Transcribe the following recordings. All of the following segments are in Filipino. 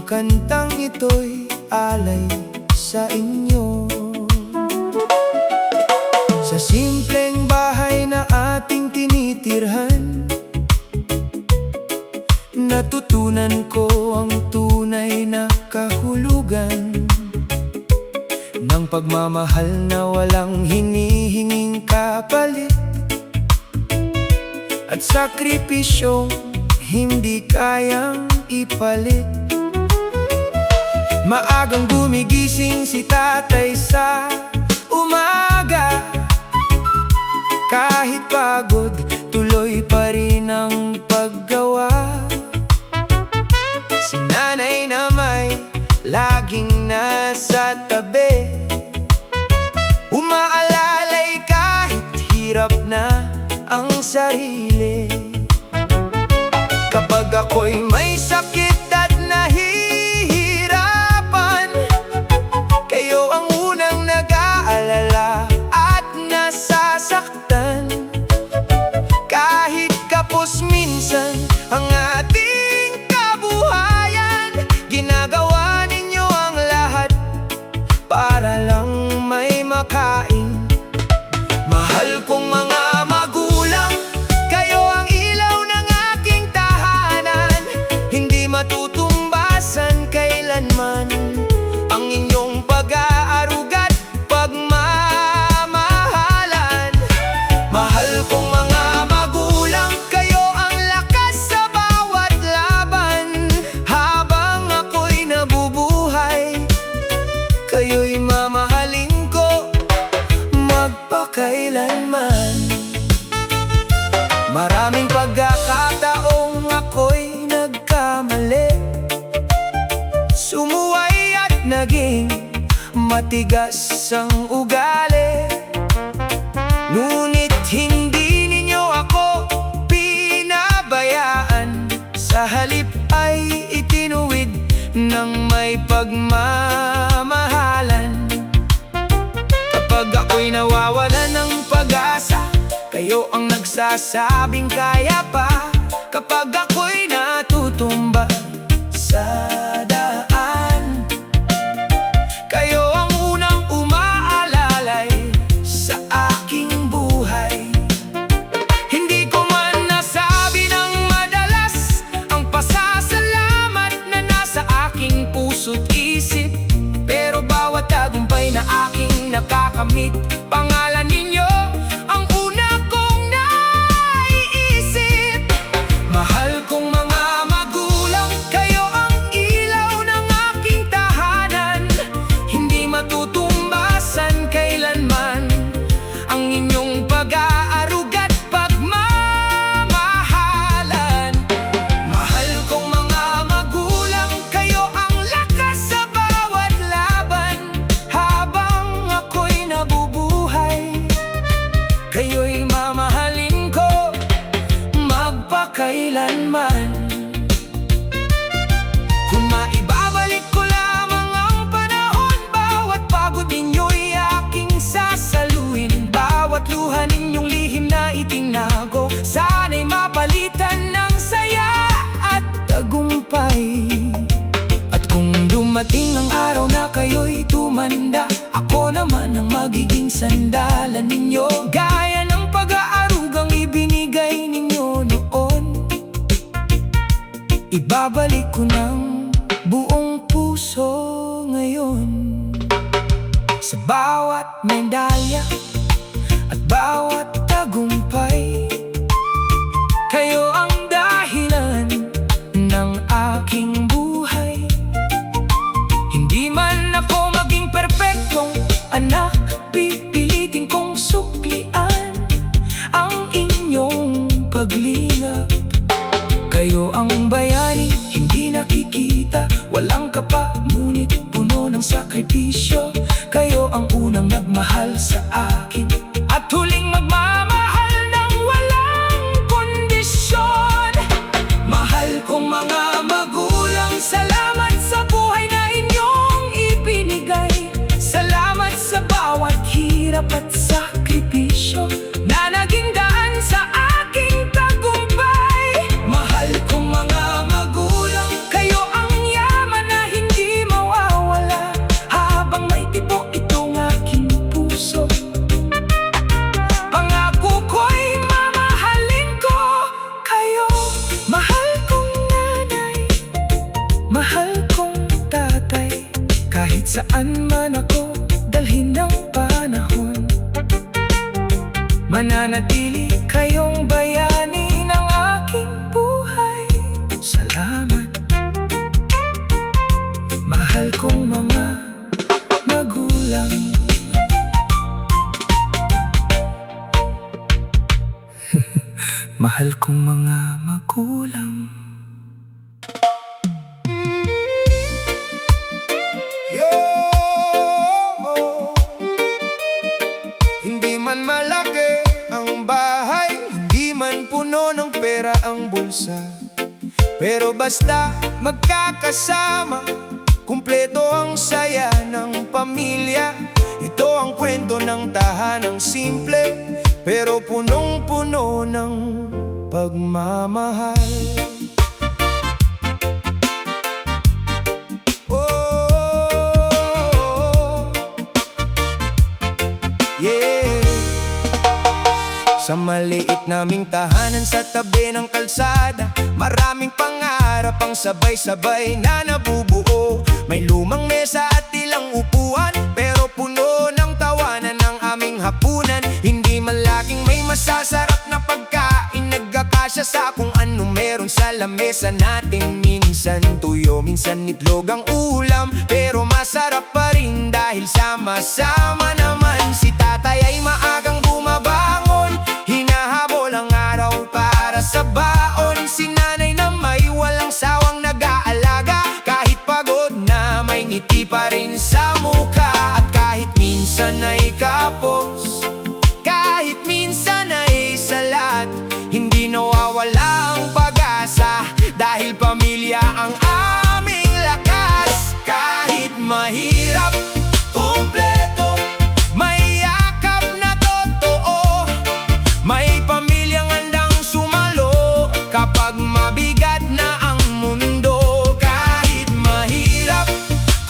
kantang ito'y alay sa inyo. Sa simpleng bahay na ating tinitirhan, natutunan ko ang tunay na kahulugan ng pagmamahal na walang hinihinging kapalit, at sakripisyong hindi kayang ipalit. Maagang gumigising si tatay sa umaga, kahit pagod, tuloy pa rin ang paggawa. Si nanay na may laging nasa tabi, umaalalay kahit hirap na ang sarili. Kapag ako'y may sakit at nahihirapan, kayo ang unang nag-aalala at nasasaktan. Kahit kapos minsan ang ating kabuhayan, ginagawa ninyo ang lahat para lang may makain. Mahal kong mga magulang, kayo ang ilaw ng aking tahanan. Hindi matutumbasan kailanman ang inyong pag-aaruga't pagmamahalan. Mahal kong mga magulang, kayo ang lakas sa bawat laban. Habang ako'y nabubuhay, kayo'y mamahalin ko magpakailanman. Maraming pagkakataong ako'y nagkamali, sumuway at naging matigas ang ugali. Ngunit hindi ninyo ako pinabayaan, sa halip ay itinuwid ng may pagmamahalan. Kapag ako'y nawawalan ng pag-asa, kayo ang nagsasabing kaya pa. Kapag ako'y natutumba sa daan, kayo ang unang umaalalay sa aking buhay. Hindi ko man nasabi ng madalas ang pasasalamat na nasa aking puso't isip, pero bawat tagumpay na aking nakakamit, pangalan ninyo ang una kong naiisip. Mahal kong mga magulang, kayo ang ilaw ng aking tahanan. Hindi matutumbasan kailanman ang inyong pag-aaruga't pagmamahalan. Mahal kong mga magulang, kayo ang lakas sa bawat laban. Habang ako'y nabubuhay, kayo'y mamahalin ko magpakailanman. Kung maibabalik ko lamang ang panahon, bawat pagod ninyo'y aking sasaluin. Bawat luha ninyong lihim na itinago, sana'y mapalitan ng saya at tagumpay. At kung dumating ang araw na kayo'y tumanda, ako naman ang magiging sandalan ninyo, gaya ng pag-aarugang ibinigay ninyo noon. Ibabalik ko ng buong puso ngayon. Sa bawat medalya at bawat tagumpay, kayo ang dahilan ng aking buhay. Hindi man ako maging perpektong anak, pipilitin kong suklian ang inyong paglingap. Kayo ang bayani, hindi nakikita, walang kapa, ngunit puno ng sakripisyo. Kayo ang unang nagmahal sa akin at huling magmamahal ng walang kondisyon. saan man ako dalhin ng panahon, mananatili kayong bayani ng aking buhay. Salamat, mahal kong mga magulang. Mahal kong mga magulang. Hindi man malaki ang bahay, hindi man puno ng pera ang bulsa, pero basta magkakasama, kumpleto ang saya ng pamilya. Ito ang kwento ng tahanang simple, pero punong-puno ng pagmamahal. Sa maliit naming tahanan sa tabi ng kalsada, maraming pangarap ang sabay-sabay na nabubuo. May lumang mesa at ilang upuan, pero puno ng tawanan ng aming hapunan. Hindi malaking may masasarap na pagkain, nagkakasya sa kung ano meron sa lamesa natin. Minsan tuyo, minsan itlog ang ulam, pero masarap pa rin dahil sama-sama naman. Si tatay ay maagang bumabangon, hinahabol ang araw para sa baon. Si nanay na may walang sawang nag-aalaga, kahit pagod na may ngiti pa rin sa mukha. At kahit minsan ay kapos, kahit minsan ay salat, hindi nawawala ang pag-asa, dahil pamilya ang aming lakas. Kahit mahirap, kumpleto, may yakap na totoo, may pamilyang handang sumalo kapag mabigat na ang mundo. Kahit mahirap,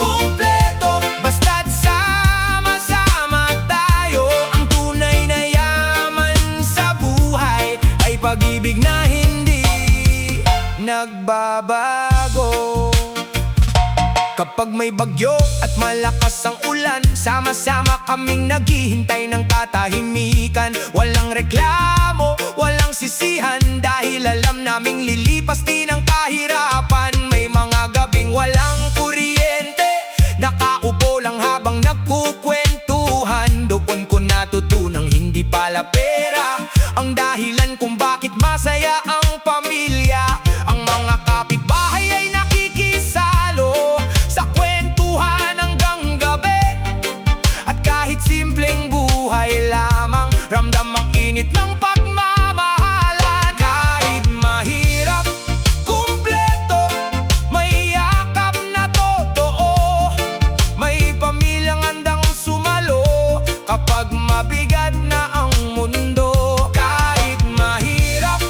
kumpleto, basta't sama-sama tayo. Ang tunay na yaman sa buhay ay pag-ibig na hindi nagbabago. Kapag may bagyo at malakas ang ulan, sama-sama kaming naghihintay ng katahimikan. Walang reklamo, walang sisihan, dahil alam naming lilipas din ang kahirapan. May mga gabing walang kuryente, nakaupo lang habang nagkukwentuhan. Doon ko natutunang hindi pala pera ang dahilan kung bakit masaya ang pamilya. Ang mga kapitbahay ay nakikisalo sa kwentuhan hanggang gabi, at kahit simpleng buhay lamang, ramdam ang init ng pagmamahalan. Kahit mahirap, kumpleto, may yakap na totoo, may pamilyang handang sumalo kapag mabigat na ang mundo. Kahit mahirap,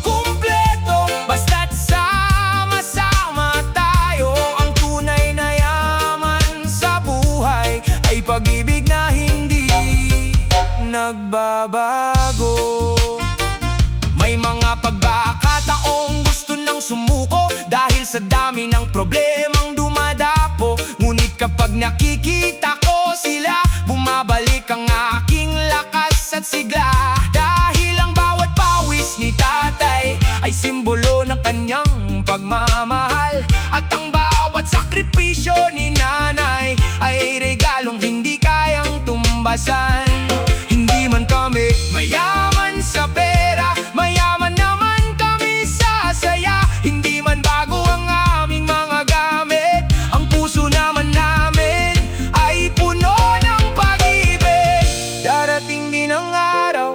kumpleto, basta't sama-sama tayo. Ang tunay na yaman sa buhay ay pag-ibig na hindi nagbabago. May mga pagkakataong gusto nang sumuko dahil sa dami ng problemang dumadapo. Ngunit kapag nakikita ko sila, bumabalik ang aking lakas at sigla. Dahil ang bawat pawis ni tatay ay simbolo ng kanyang pagmamahal, at ang bawat sakripisyo ni nanay ay regalong hindi kayang tumbasan. Hindi man kami mayaman sa pera, mayaman naman kami sa saya. Hindi man bago ang aming mga gamit, ang puso naman namin ay puno ng pag-ibig. Darating din ang araw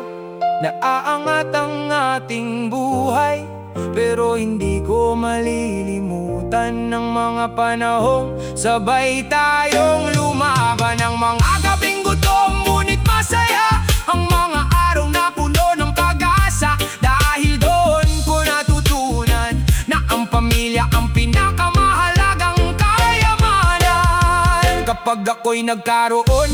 na aangat ang ating buhay, pero hindi ko malilimutan ng mga panahong sabay tayong lumaban. Ang mga gabing gutom ngunit masaya, ang mga araw na puno ng pag-asa, dahil doon ko natutunan na ang pamilya ang pinakamahalagang kayamanan. Kapag ako'y nagkaroon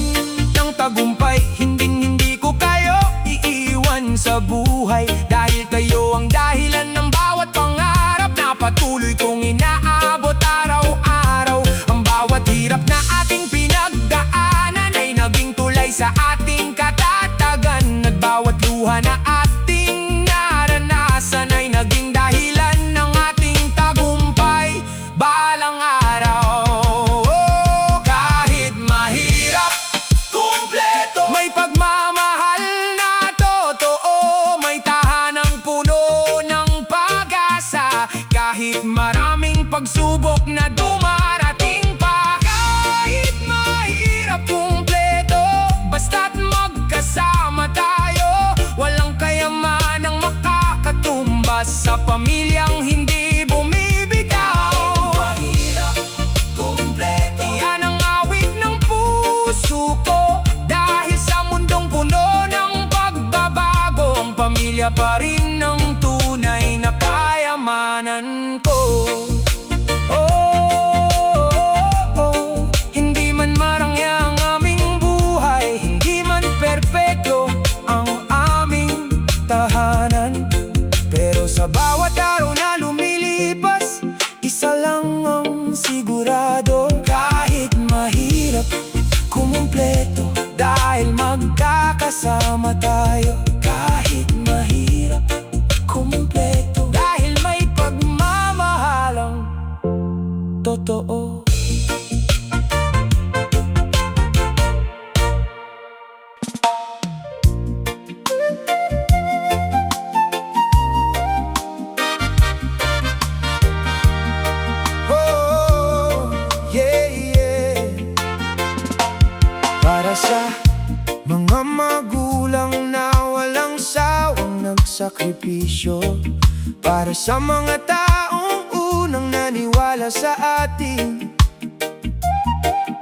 ng tagumpay, hindi ko kayo iiwan sa buhay, dahil kayo ang dahilan ng bawat pangarap na patuloy kong inaabot araw-araw. Ang bawat hirap na ating pagsubok na dumarating pa. Kahit mahirap kumpleto, basta't magkasama tayo. Walang kayamanang makakatumbas sa pamilyang hindi bumibigaw. Mahirap kumpleto, yan ang awit ng puso ko. Dahil sa mundong puno ng pagbabago, ang pamilya pa rin ang tunay na kayamanan ko. Hindi man marangya ang aming buhay, hindi man perpekto ang aming tahanan, pero sa bawat araw na lumilipas, isa lang ang sigurado. Kahit mahirap kumumpleto, dahil magkakasama tayo. Kahit mahirap kumumpleto, dahil may pagmamahalang totoo. Para sa mga magulang na walang sawang nagsakripisyo, para sa mga taong unang naniwala sa atin,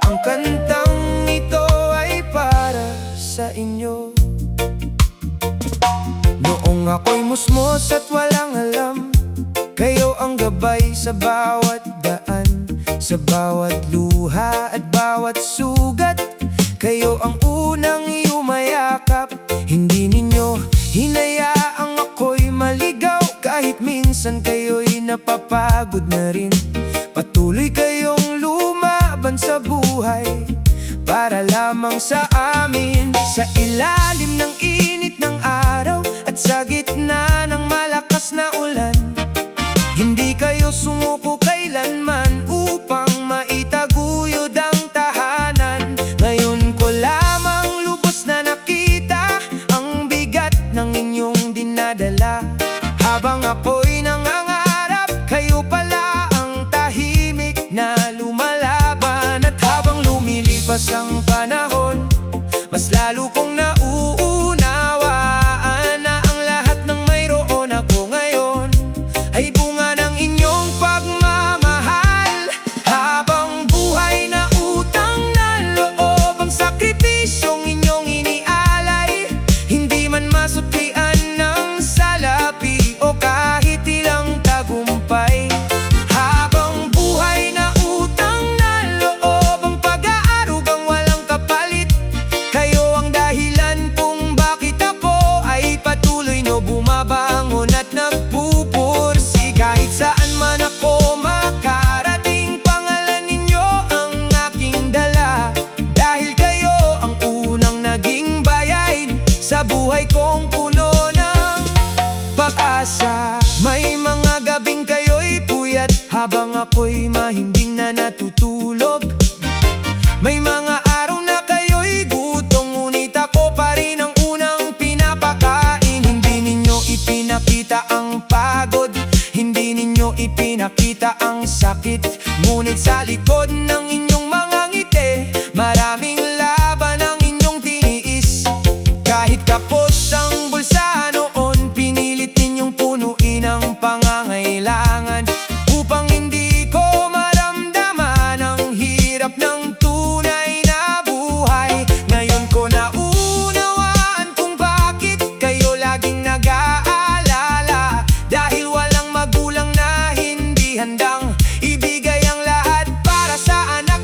ang kantang ito ay para sa inyo. Noong ako'y musmos at walang alam, kayo ang gabay sa bawat daan, sa bawat luha at bawat sugat. Kayo ang unang yumayakap, hindi ninyo hinayaang ako'y maligaw. Kahit minsan kayo'y napapagod na rin, patuloy kayong lumaban sa buhay para lamang sa amin. Sa ilalim ng init ng araw at sa gitna ng malakas na ulan, hindi kayo sumuko kailanman upang maitaguyod ang tahanan. Ngayon ko lamang lubos na nakita ang bigat ng inyong dinadala. Habang ako'y nangangarap, kayo pala ang tahimik na lumalaban. At habang lumilipas ang panahon, mas lalo kong nauunawaan na ang lahat ng mayroon ako ngayon ay bunga ng inyong pagmamahal. Habang buhay na utang na loob ang sakripisyong inyong inialay, hindi man masuklian ng salapi o kahit ilang tagumpay. Habang buhay na utang na loob ang pag-aarugang walang kapalit, kayo ang dahilan kung bakit ako ay patuloy no bumabangon at nagpupursi. Kahit saan man ako makarating, pangalan ninyo ang aking dala. Dahil kayo ang unang naging bayain sa buhay kong puno ng pag-asa. May mga gabing kayo'y puyat habang ako'y mahimbing na natutulog. May mga araw na kayo'y gutom, ngunit ako pa rin ang unang pinapakain. Hindi ninyo ipinakita ang pagod, hindi ninyo ipinakita ang sakit, ngunit sa likod ng inyong mga ngiti, maraming laban ang inyong tiniis. Kahit kapos ang bulsa noon, pinilit ninyong punuin ang pangangailangan upang hindi ko maramdaman ang hirap ng tunay na buhay. Ngayon ko naunawaan kung bakit kayo laging nag-aalala, dahil walang magulang na hindi handang ibigay ang lahat para sa anak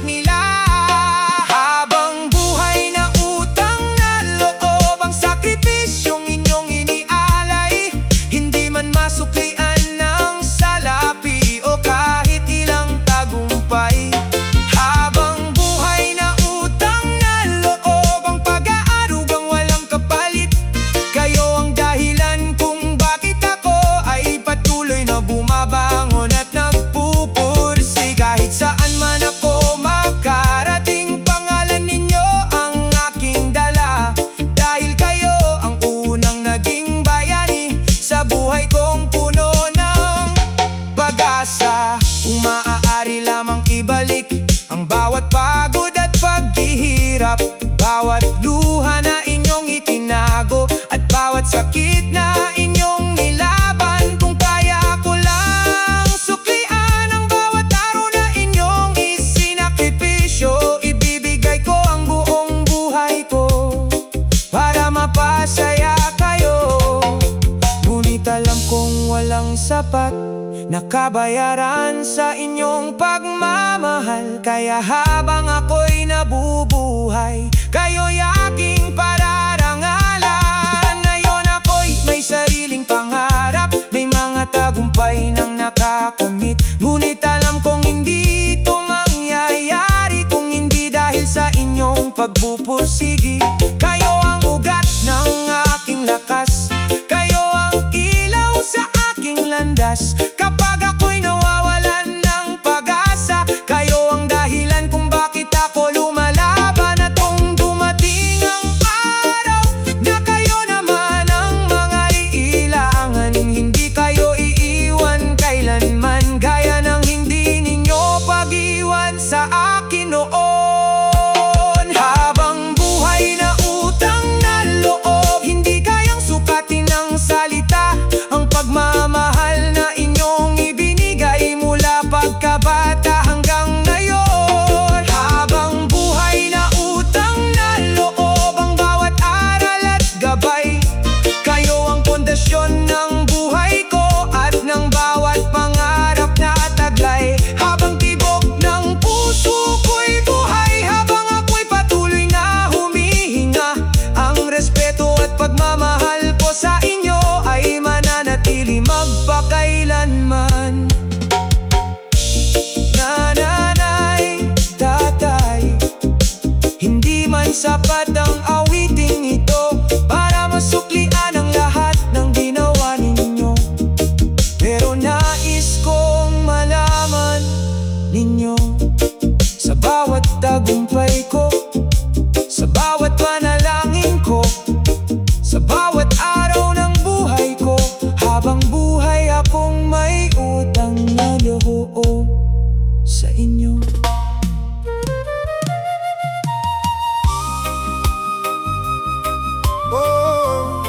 sapat na kabayaran sa inyong pagmamahal. Kaya habang ako'y nabubuhay, kayo'y aking pararangalan. Ngayon ako'y may sariling pangarap, may mga tagumpay nang nakakamit. Ngunit alam kong hindi ito mangyayari kung hindi dahil sa inyong pagpupursigi. Kayo ang ugat ng aking lakas, kayo ang ilaw sa aking landas. Kapag ako'y nawawalan ng pag-asa, kayo ang dahilan kung bakit ako lumalaban. At kung dumating ang araw na kayo naman ang mga iilangan, hindi kayo iiwan kailanman, gaya ng hindi ninyo pag-iwan sa akin noon. Habang buhay na utang na loob, hindi kayang sukatin ng salita ang pagmamahal na inyong ibinigay mula pagkabata hanggang ngayon. Habang buhay na utang na loob, ang bawat aral at gabay, kayo ang pundasyon ng buhay ko at ng bawat pangarap na taglay. Habang tibok ng puso ko'y buhay, habang ako'y patuloy na humihinga, ang respeto at pagmamahal ko sa inyo ay mananatili magpakailanman. Nanay, tatay, hindi man sapat ang awiting ito para masuklian ang lahat ng ginawa ninyo, pero nais kong malaman ninyo, sa bawat tagumpay ko, sa bawat panalangin ko, sa bawat araw ng buhay ko, habang buhay akong may utang na loob sa inyo. Oh,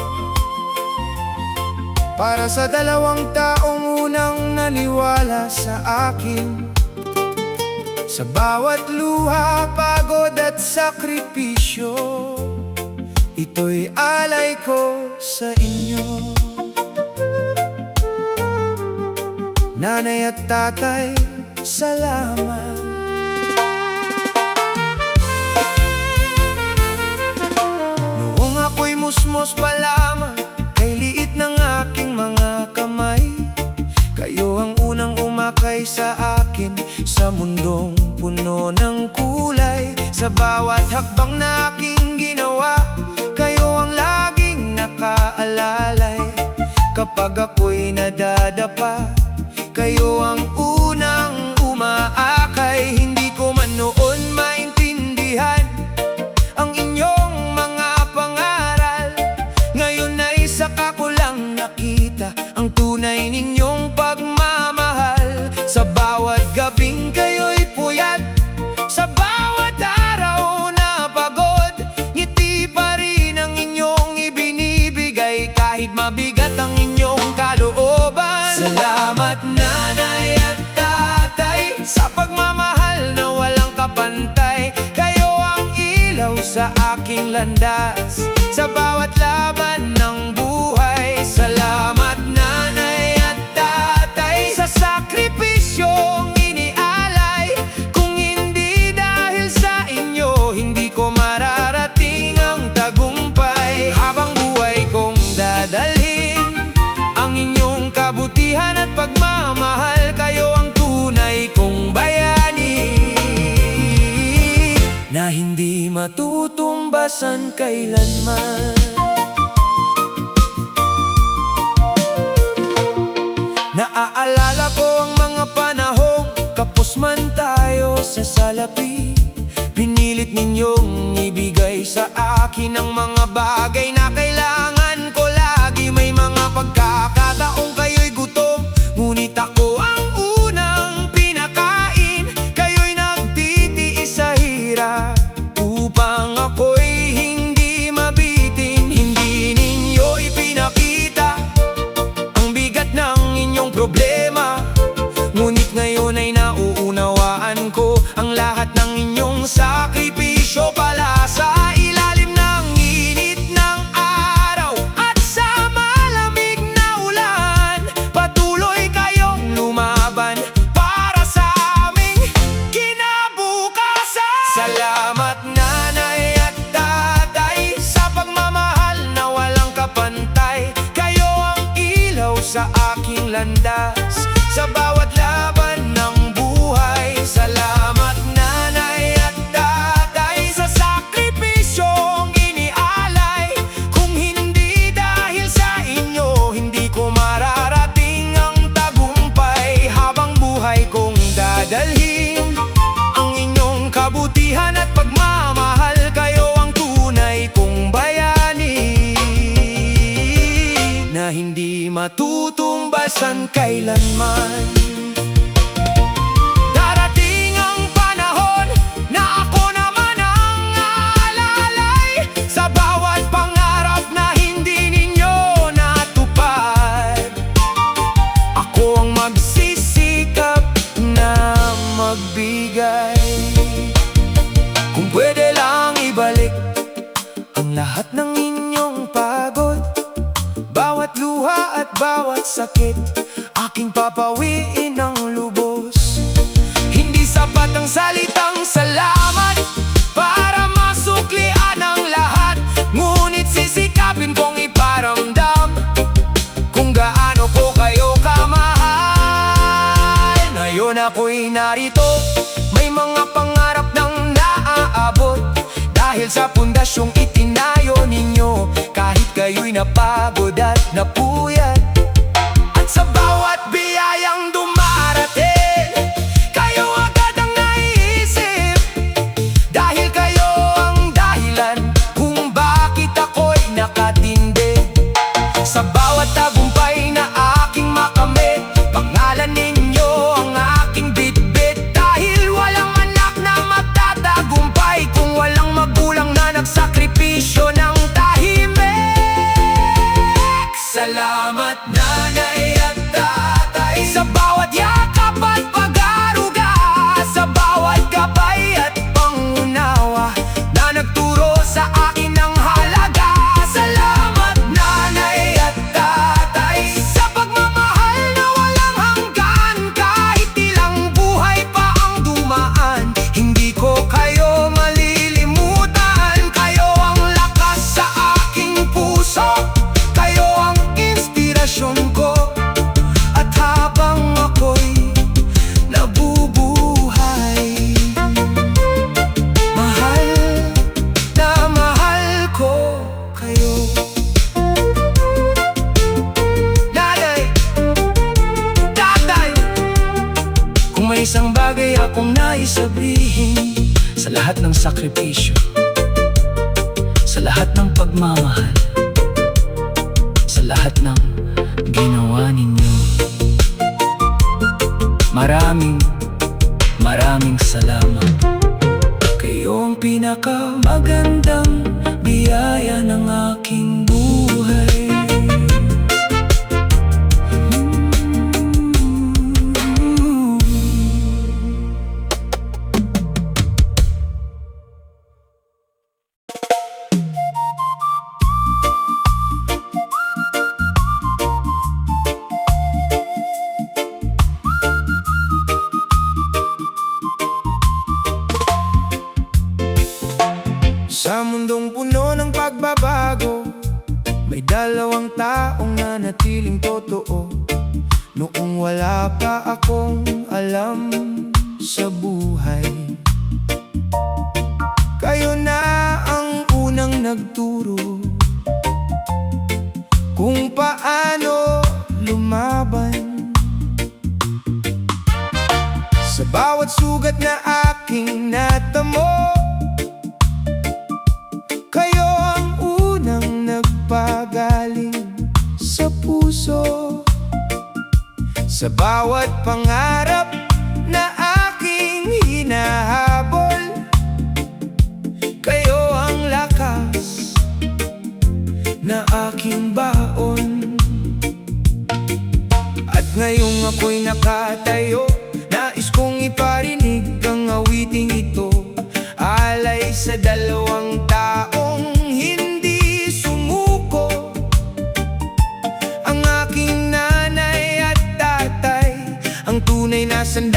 para sa 2 taong unang naniwala sa akin, sa bawat luha, pagod at sakripisyo, ito'y alay ko sa inyo. Nanay at tatay, salamat. Noong ako'y musmos pa lamang, kay liit ng aking mga kamay, kayo ang unang umakay sa akin sa mundong puno ng kulay. Sa bawat hakbang na aking ginawa, kayo ang laging nakaalalay. Kapag ako'y nadadapa, kayo ang unang umaakay. Hindi ko man noon maintindihan ang inyong mga pangaral, ngayon ay saka ko lang nakita ang tunay ninyong pagmamahal. Sa bawat gabing kayo'y puyat, sa bawat araw na pagod, ngiti pa rin ang inyong ibinibigay kahit mabigat ang inyong kalooban. Salamat nanay at tatay, sa pagmamahal na walang kapantay. Kayo ang ilaw sa aking landas, sa bawat laban ng buhay. Salamat nanay at tatay, sa sakripisyong inialay. Kung hindi dahil sa inyo, hindi ko mararating ang tagumpay. Habang buhay kong dadalhin ang inyong kabutihan at pagmamahal. Kayo ang tunay kong bayani, na hindi matutumbasan kailanman. Naaalala ko ang mga panahong kapos man tayo sa salapi. Pinilit ninyong ibigay sa akin ang mga bagay na kailangan ko lagi. May mga pagkakataong kayo'y gutom, ngunit ako ang unang pinakain. Kayo'y nagtitiis sa hirap upang ako'y hindi mabitin. Hindi ninyo ipinakita ang bigat ng inyong problema, ngunit ngayon ay nauunawaan ko ang lahat ng inyong sakripisyo. Pala sa ilalim ng init ng araw, landas sa bawat laban ng buhay. Salamat nanay at tatay sa sakripisyong inialay. Kung hindi dahil sa inyo, hindi ko mararating ang tagumpay. Habang buhay kong dadalhin ang inyong kabutihan at pagmamahal. Kayo ang tunay kong bayani na hindi matutumbasan kailanman. Darating ang panahon na ako naman ang aalalay sa bawat pangarap na hindi ninyo natupad. Ako ang magsisikap na magbigay. Kung pwede lang ibalik ang lahat ng inyong pagod, bawat luha at bawat sakit, aking papawiin ng lubos. Hindi sapat ang salitang salamat para masuklian ang lahat, ngunit sisikapin kong iparamdam kung gaano ko kayo kamahal. Ngayon ako'y narito, may mga pangarap nang naaabot dahil sa pundasyong itinayo ninyo. Kahit kayo'y napagod at napuyat, at sa bawat biyayang dumarating, kayo agad ang naiisip. Dahil kayo ang dahilan kung bakit ako'y nakatindig. Sa bawat tagumpay na aking makamit, pangalan ninyo ang aking bitbit. Dahil walang anak na magtatagumpay kung walang magulang na nagsakripisyo ng tahimik. Salamat nanay at tatay sa bawat yakap at pag-aruga, sa bawat gabay at pangunawa na nagturo sa akin ng halaga. Salamat nanay at tatay sa pagmamahal na walang hanggan. Kahit ilang buhay pa ang dumaan, hindi ko kayo malilimutan. Kayo ang lakas sa aking puso, kayo ang inspirasyon ko. At habang ako'y nabubuhay, mahal na mahal ko kayo. Nanay, tatay, kung may isang bagay akong nais sabihin, sa lahat ng sakripisyo, sa lahat ng pagmamahal, sa lahat ng ginawa ninyo, maraming salamat. Kayo ang pinakamagandang biyaya ng aking buhay. Sa mundong puno ng pagbabago, may dalawang taong nanatiling totoo. Noong wala pa akong alam sa buhay, kayo na ang unang nagturo kung paano lumaban. Sa bawat sugat na aking natamo, kayo ang unang nagpagaling sa puso. Sa bawat pangarap na aking hinahabol, kayo ang lakas na aking baon. At ngayong ako'y nakatayo, nais kong iparinig ang awiting ito, alay sa dalawang taong hindi sumuko. Ang aking nanay at tatay, ang tunay na sandata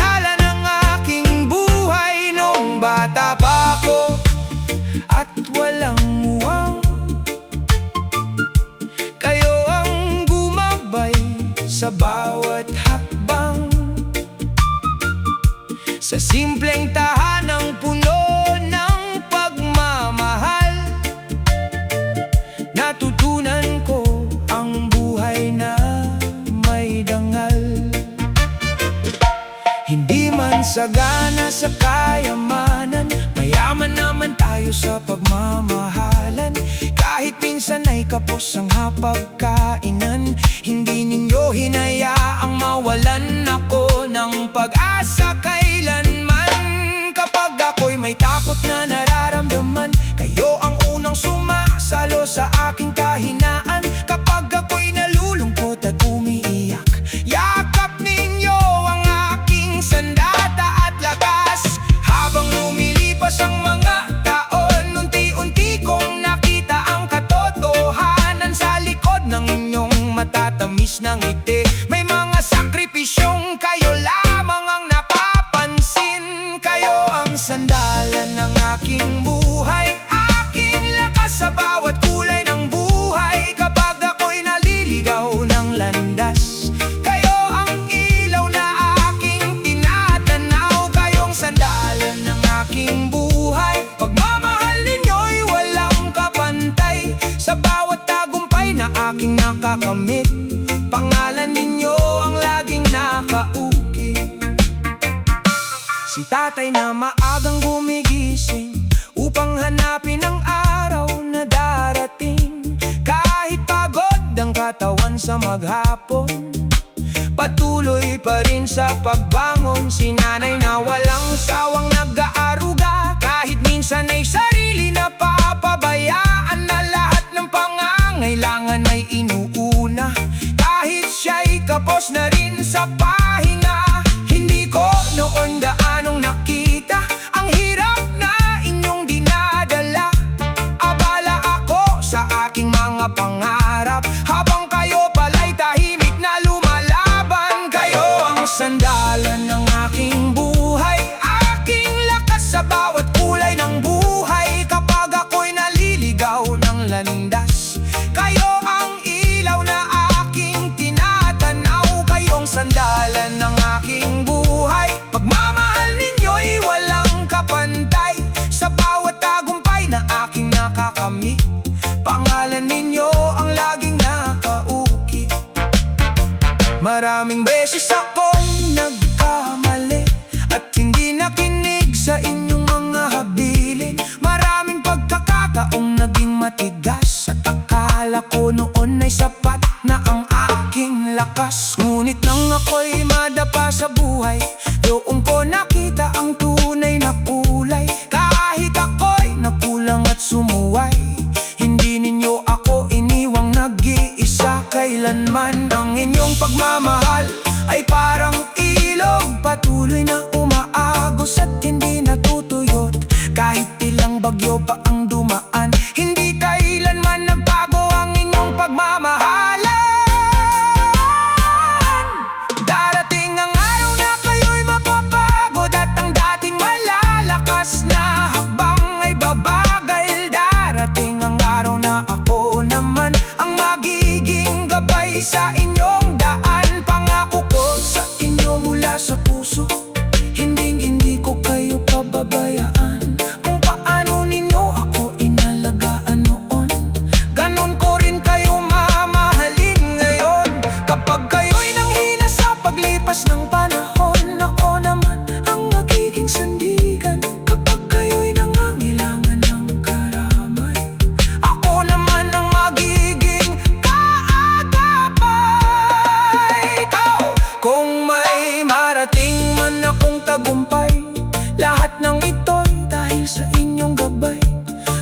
Sa simpleng tahanang puno ng pagmamahal, natutunan ko ang buhay na may dangal. Hindi man sagana sa kayamanan, mayaman naman tayo sa pagmamahalan. Kahit minsan ay kapos ang hapagkainan, hindi ninyo hinayaang mawalan ako ng pag-asa kailanman. Kapag ako'y may takot na nararamdaman, kayo ang unang sumasalo sa aking kahinaan. Kapag ako'y nalulungkot at umiiyak, yakap ninyo ang aking sandata at lakas. Habang lumilipas ang mga taon, unti-unti kong nakita ang katotohanan. Sa likod ng inyong matatamis na ngiti, may mga sakripisyong kayo lamang ang napapansin. Kayo ang sandalan ng aking buhay, aking lakas sa bawat kulay ng buhay. Kapag ako'y naliligaw ng landas, kayo ang ilaw na aking tinatanaw. Kayong sandalan ng aking buhay, pagmamahal ninyo'y walang kapantay. Sa bawat tagumpay na aking nakakamit, pangalan ninyo ang laging nakaukit. Si tatay na maagang gumigising upang hanapin ang araw na darating. Kahit pagod ang katawan sa maghapon, patuloy pa rin sa pagbangon. Si nanay na walang sawang nag-aaruga, kahit minsan ay sarili na papabayaan. Na lahat ng pangangailangan ay inuuna, kahit siya'y kapos na rin sa pahinga. Hindi ko noon gaanong nakita ang hirap na inyong dinadala. Abala ako sa aking mga pangarap, habang kayo pala'y tahimik na lumalaban. Kayo ang sandalan ng aking buhay, aking lakas sa bawat kulay ng buhay. Kapag ako'y naliligaw ng landas, kayo ang ilaw na aking tinatanaw. Kayong sandalan ng aking buhay, pagmamahal ninyo'y walang kapantay. Sa bawat tagumpay na aking nakakamit, pangalan ninyo ang laging nakaukit. Maraming beses akong nagkamali at hindi nakinig sa inyong mga habilin. Maraming pagkakataong naging matigas, at akala ko noon ay sapat na ang aking lakas. Ngunit nang ako'y madapa sa buhay, doon ko nakita ang tunay na kulay. Kahit ako'y nakulang at sumuway, hindi ninyo ako iniwang nag-iisa kailanman. Ang inyong pagmamahal ay parang ilog, patuloy na umaagos at hindi natutuyot. Kahit ilang bagyo pa ang dumaan, hindi kailanman nagbago ang inyong pagmamahalan. Darating ang araw na kayo'y mapapagod, at ang dating malalakas na hakbang ay babagal. Darating ang araw na ako naman ang magiging gabay sa inyong daan. Pangako ko sa inyo mula sa puso, hindi ko kayo pababayaan. Kung paano ninyo ako inalagaan noon, ganon ko rin kayo mamahalin ngayon. Kapag kayo'y nanghina sa paglipas ng panahon, ako naman ang magiging sandigan. Kapag kayo'y nangangailangan ng karamay, ako naman ang magiging kaagapay. Kung may marating man akong tagumpay, lahat ng ito'y dahil sa inyong gabay.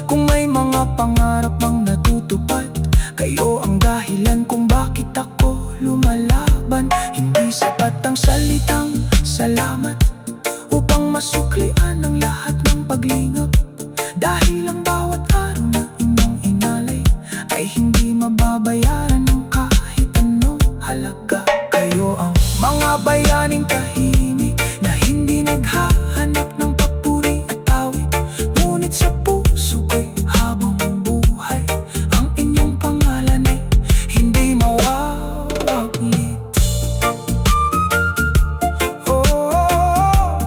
Kung may mga pangarap mang natutupad, kayo ang dahilan kung bakit ako lumalaban. Hindi sapat ang salitang salamat upang masuklian ang lahat ng paglingap, dahil ang bawat araw na inyong inalay ay hindi mababayaran ng kahit anong halaga. Kayo ang mga bayaning tahimik na hindi naghahanap ng papuri at awit, ngunit sa puso ko'y habang buhay ang inyong pangalan ay hindi mawawaglit. Oh,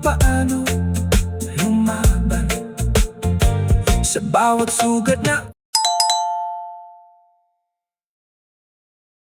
paano lumaban sa bawat sugat na